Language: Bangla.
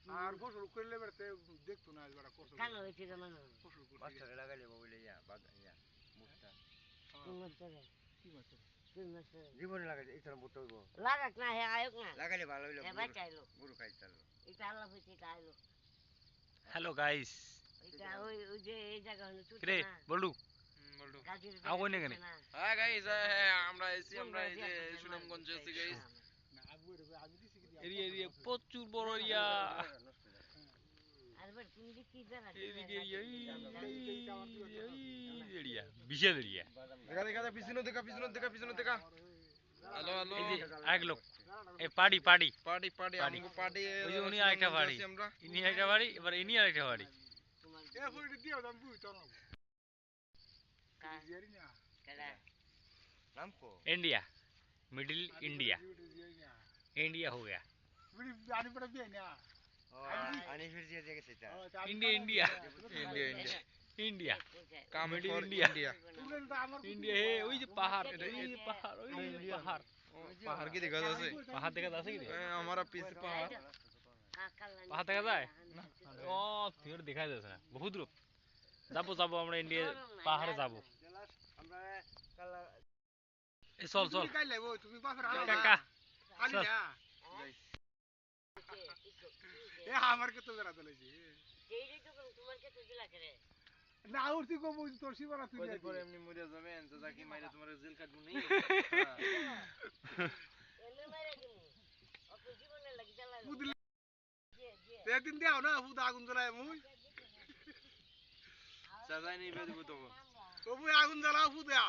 আর ফসল করলে বেড়াতে দেখতো না বেড়া ফসল কালো হয়েছে যেমন ফসল করতে মাছরে লাগাইলে বলে ইয়া ইয়া মুখটা তিন মাস ধরে কি মাছ 3 মাস ধরে জীবনে লাগাইলে এই ধরনের মুখটা হইব লাগাক না হে আয়োগ না লাগাইলে ভালো হইলো হে বাঁচাইলো গরু খাইতালো এটা আল্লাহ হইছে এটা আইলো হ্যালো গাইস এটা ওই যে এই জায়গা হলো চুট রে না বলু বলতো গাজীর আও কই না কেন? হ্যাঁ গাইস আমরা এসি আমরা এই যে সুনামগঞ্জ এসি গাইস না আগুরে আমি দিছি কি এরিয়া এরিয়া প্রচুর বড় এরিয়া আর বল তুমি যে কি জানা এদিকে এরিয়া বিশাল এরিয়া দেখা দেখা পিছনে দেখা পিছনে দেখা হ্যালো হ্যালো এই যে এক লোক এই পাড়ি পাড়ি পার্টি পার্টি আমগো পার্টি ওই যে উনি আরেকটা বাড়ি আমরা ইনি একটা বাড়ি এবার ইনি আরেকটা বাড়ি তোমার এ ফুড়ি দিও দাম বুই তো না কা জিয়ারি না কেডা नाम को इंडिया मिडिल इंडिया इंडिया हो गया বুড়ি আনি পড়া বিয়ে না आने फिर जे जगह से था India India India India India কাম Made in for India. India তুলেন তো আমার इंडिया है ওই যে পাহাড় এটা এই যে পাহাড় ওই যে পাহাড় পাহাড় কি দেখা যাচ্ছে পাহাড় দেখা যাচ্ছে কি हमारा पीछे पहाड़ পাহাড় দেখা যায় ও তোর দেখা যাচ্ছে না বহুত দূর যাবো যাবো আমরা ইন্ডিয়া পাহাড়ে যাবো আমরা কালা এই চল চল কাই লাইবো তুমি বাপের কাকা আলি চল। না এ আমার কে তো বেড়া দলাইছি যেই তো তোমার কে তো দিলা করে না উঠতি কো বুঝ তোর সিবানা তুই কদিন পরে এমনি মরে যাবেন চাচা কি মাইরে তোমার জেল কাটবো নি এমনি মাইরা দিমু অত জীবনে লাগি জ্বালাইলো বুদলি যে যে তেদিন দেও না হুদ আগুন জ্বালায় মুই চাচা নিবে দিব তখন তবু আগুন জ্বালাও হুদা